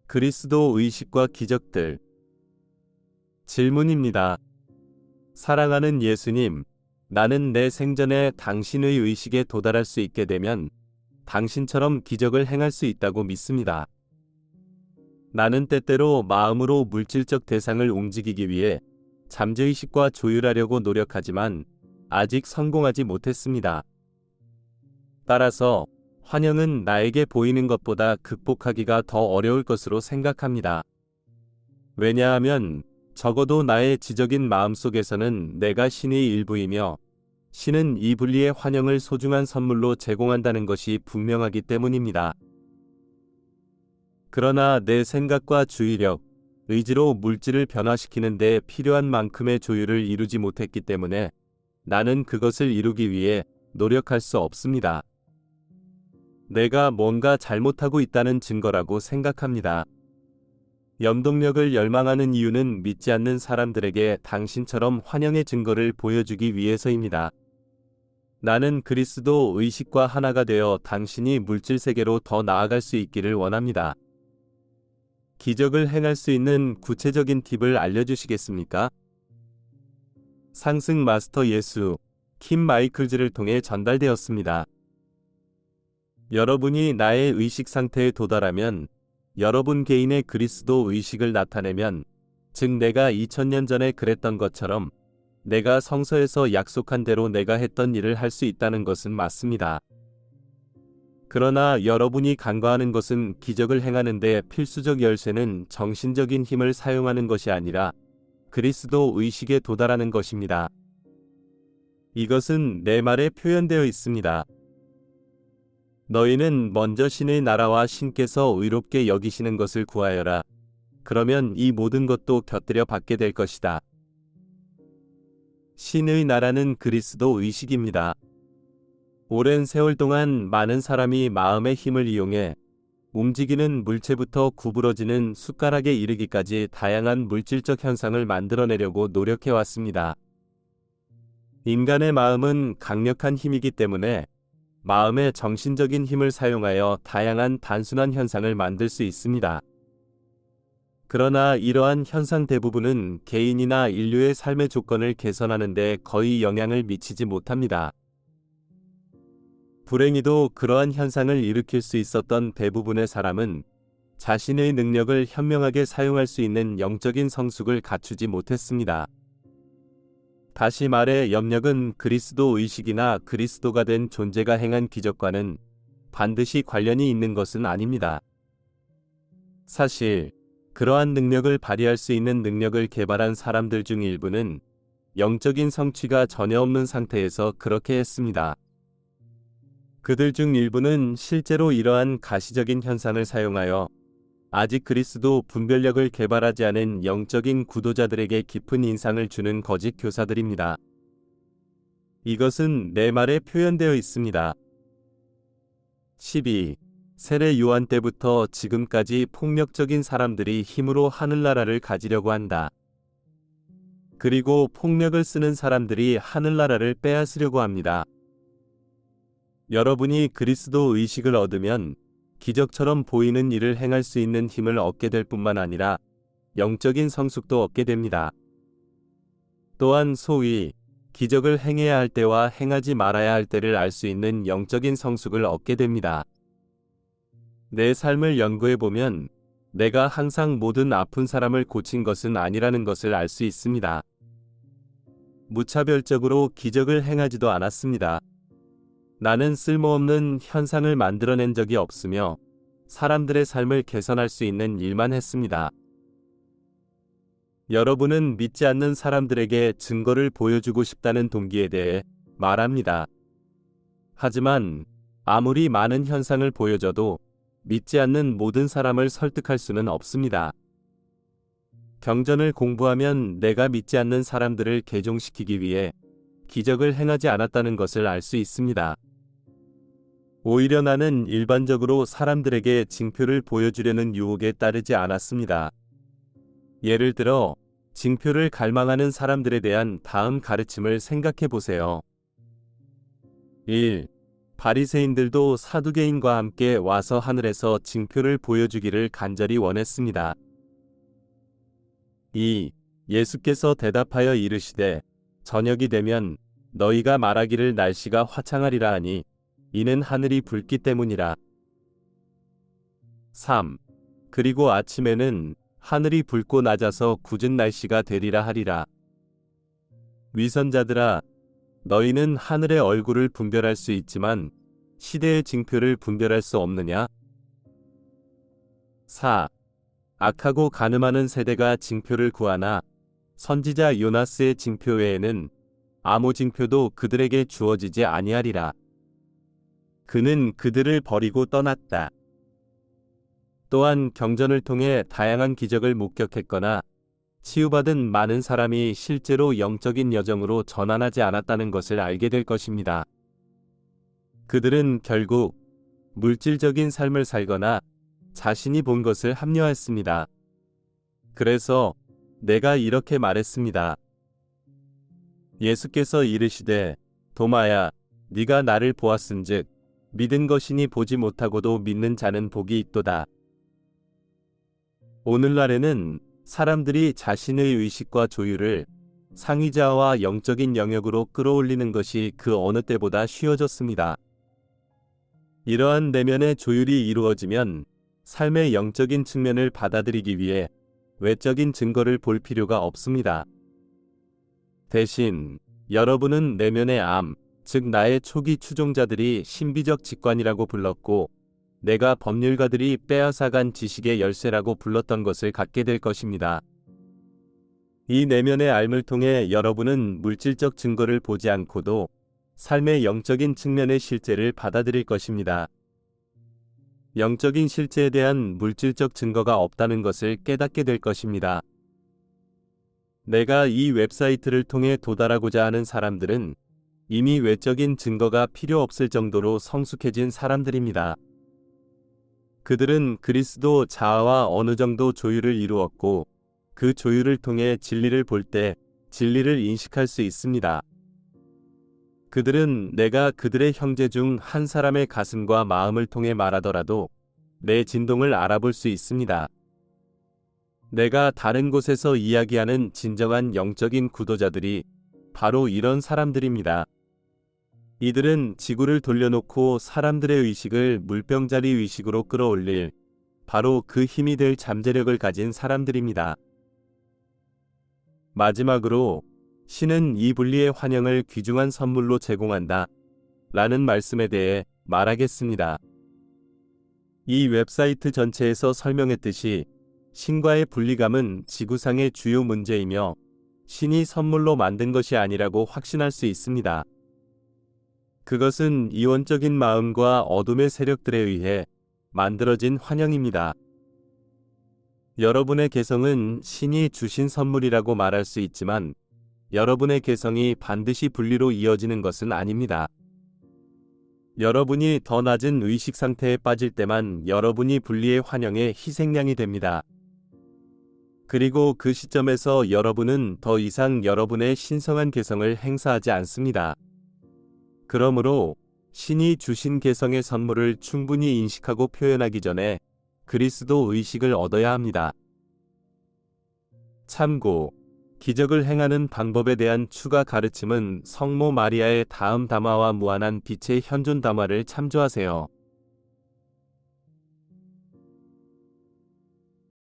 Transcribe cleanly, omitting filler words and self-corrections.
그리스도 의식과 기적들. 질문입니다. 사랑하는 예수님, 나는 내 생전에 당신의 의식에 도달할 수 있게 되면 당신처럼 기적을 행할 수 있다고 믿습니다. 나는 때때로 마음으로 물질적 대상을 움직이기 위해 잠재의식과 조율하려고 노력하지만 아직 성공하지 못했습니다. 따라서 환영은 나에게 보이는 것보다 극복하기가 더 어려울 것으로 생각합니다. 왜냐하면 적어도 나의 지적인 마음속에서는 내가 신의 일부이며 신은 이 분리의 환영을 소중한 선물로 제공한다는 것이 분명하기 때문입니다. 그러나 내 생각과 주의력, 의지로 물질을 변화시키는 데 필요한 만큼의 조율을 이루지 못했기 때문에 나는 그것을 이루기 위해 노력할 수 없습니다. 내가 뭔가 잘못하고 있다는 증거라고 생각합니다. 염동력을 열망하는 이유는 믿지 않는 사람들에게 당신처럼 환영의 증거를 보여주기 위해서입니다. 나는 그리스도 의식과 하나가 되어 당신이 물질 세계로 더 나아갈 수 있기를 원합니다. 기적을 행할 수 있는 구체적인 팁을 알려주시겠습니까? 상승 마스터 예수, 킴 마이클즈를 통해 전달되었습니다. 여러분이 나의 의식 상태에 도달하면, 여러분 개인의 그리스도 의식을 나타내면, 즉 내가 2000년 전에 그랬던 것처럼 내가 성서에서 약속한 대로 내가 했던 일을 할 수 있다는 것은 맞습니다. 그러나 여러분이 간과하는 것은 기적을 행하는 데 필수적 열쇠는 정신적인 힘을 사용하는 것이 아니라 그리스도 의식에 도달하는 것입니다. 이것은 내 말에 표현되어 있습니다. 너희는 먼저 신의 나라와 신께서 의롭게 여기시는 것을 구하여라. 그러면 이 모든 것도 곁들여 받게 될 것이다. 신의 나라는 그리스도 의식입니다. 오랜 세월 동안 많은 사람이 마음의 힘을 이용해 움직이는 물체부터 구부러지는 숟가락에 이르기까지 다양한 물질적 현상을 만들어내려고 노력해왔습니다. 인간의 마음은 강력한 힘이기 때문에 마음의 정신적인 힘을 사용하여 다양한 단순한 현상을 만들 수 있습니다. 그러나 이러한 현상 대부분은 개인이나 인류의 삶의 조건을 개선하는 데 거의 영향을 미치지 못합니다. 불행히도 그러한 현상을 일으킬 수 있었던 대부분의 사람은 자신의 능력을 현명하게 사용할 수 있는 영적인 성숙을 갖추지 못했습니다. 다시 말해 염력은 그리스도 의식이나 그리스도가 된 존재가 행한 기적과는 반드시 관련이 있는 것은 아닙니다. 사실 그러한 능력을 발휘할 수 있는 능력을 개발한 사람들 중 일부는 영적인 성취가 전혀 없는 상태에서 그렇게 했습니다. 그들 중 일부는 실제로 이러한 가시적인 현상을 사용하여 아직 그리스도 분별력을 개발하지 않은 영적인 구도자들에게 깊은 인상을 주는 거짓 교사들입니다. 이것은 내 말에 표현되어 있습니다. 12. 세례 요한 때부터 지금까지 폭력적인 사람들이 힘으로 하늘나라를 가지려고 한다. 그리고 폭력을 쓰는 사람들이 하늘나라를 빼앗으려고 합니다. 여러분이 그리스도 의식을 얻으면 기적처럼 보이는 일을 행할 수 있는 힘을 얻게 될 뿐만 아니라 영적인 성숙도 얻게 됩니다. 또한 소위 기적을 행해야 할 때와 행하지 말아야 할 때를 알 수 있는 영적인 성숙을 얻게 됩니다. 내 삶을 연구해보면 내가 항상 모든 아픈 사람을 고친 것은 아니라는 것을 알 수 있습니다. 무차별적으로 기적을 행하지도 않았습니다. 나는 쓸모없는 현상을 만들어낸 적이 없으며 사람들의 삶을 개선할 수 있는 일만 했습니다. 여러분은 믿지 않는 사람들에게 증거를 보여주고 싶다는 동기에 대해 말합니다. 하지만 아무리 많은 현상을 보여줘도 믿지 않는 모든 사람을 설득할 수는 없습니다. 경전을 공부하면 내가 믿지 않는 사람들을 개종시키기 위해 기적을 행하지 않았다는 것을 알 수 있습니다. 오히려 나는 일반적으로 사람들에게 징표를 보여주려는 유혹에 따르지 않았습니다. 예를 들어 징표를 갈망하는 사람들에 대한 다음 가르침을 생각해 보세요. 1. 바리새인들도 사두개인과 함께 와서 하늘에서 징표를 보여주기를 간절히 원했습니다. 2. 예수께서 대답하여 이르시되 저녁이 되면 너희가 말하기를 날씨가 화창하리라 하니 이는 하늘이 붉기 때문이라. 3. 그리고 아침에는 하늘이 붉고 낮아서 굳은 날씨가 되리라 하리라. 위선자들아, 너희는 하늘의 얼굴을 분별할 수 있지만 시대의 징표를 분별할 수 없느냐? 4. 악하고 간음하는 세대가 징표를 구하나 선지자 요나스의 징표 외에는 아무 징표도 그들에게 주어지지 아니하리라. 그는 그들을 버리고 떠났다. 또한 경전을 통해 다양한 기적을 목격했거나 치유받은 많은 사람이 실제로 영적인 여정으로 전환하지 않았다는 것을 알게 될 것입니다. 그들은 결국 물질적인 삶을 살거나 자신이 본 것을 합리화했습니다. 그래서 내가 이렇게 말했습니다. 예수께서 이르시되 도마야, 네가 나를 보았은즉 믿은 것이니 보지 못하고도 믿는 자는 복이 있도다. 오늘날에는 사람들이 자신의 의식과 조율을 상위자와 영적인 영역으로 끌어올리는 것이 그 어느 때보다 쉬워졌습니다. 이러한 내면의 조율이 이루어지면 삶의 영적인 측면을 받아들이기 위해 외적인 증거를 볼 필요가 없습니다. 대신 여러분은 내면의 암, 즉 나의 초기 추종자들이 신비적 직관이라고 불렀고 내가 법률가들이 빼앗아간 지식의 열쇠라고 불렀던 것을 갖게 될 것입니다. 이 내면의 알을 통해 여러분은 물질적 증거를 보지 않고도 삶의 영적인 측면의 실제를 받아들일 것입니다. 영적인 실제에 대한 물질적 증거가 없다는 것을 깨닫게 될 것입니다. 내가 이 웹사이트를 통해 도달하고자 하는 사람들은 이미 외적인 증거가 필요 없을 정도로 성숙해진 사람들입니다. 그들은 그리스도 자아와 어느 정도 조율을 이루었고 그 조율을 통해 진리를 볼 때 진리를 인식할 수 있습니다. 그들은 내가 그들의 형제 중 한 사람의 가슴과 마음을 통해 말하더라도 내 진동을 알아볼 수 있습니다. 내가 다른 곳에서 이야기하는 진정한 영적인 구도자들이 바로 이런 사람들입니다. 이들은 지구를 돌려놓고 사람들의 의식을 물병자리 의식으로 끌어올릴 바로 그 힘이 될 잠재력을 가진 사람들입니다. 마지막으로 신은 이 분리의 환영을 귀중한 선물로 제공한다 라는 말씀에 대해 말하겠습니다. 이 웹사이트 전체에서 설명했듯이 신과의 분리감은 지구상의 주요 문제이며 신이 선물로 만든 것이 아니라고 확신할 수 있습니다. 그것은 이원적인 마음과 어둠의 세력들에 의해 만들어진 환영입니다. 여러분의 개성은 신이 주신 선물이라고 말할 수 있지만 여러분의 개성이 반드시 분리로 이어지는 것은 아닙니다. 여러분이 더 낮은 의식 상태에 빠질 때만 여러분이 분리의 환영의 희생양이 됩니다. 그리고 그 시점에서 여러분은 더 이상 여러분의 신성한 개성을 행사하지 않습니다. 그러므로 신이 주신 개성의 선물을 충분히 인식하고 표현하기 전에 그리스도 의식을 얻어야 합니다. 참고, 기적을 행하는 방법에 대한 추가 가르침은 성모 마리아의 다음 담화와 무한한 빛의 현존 담화를 참조하세요.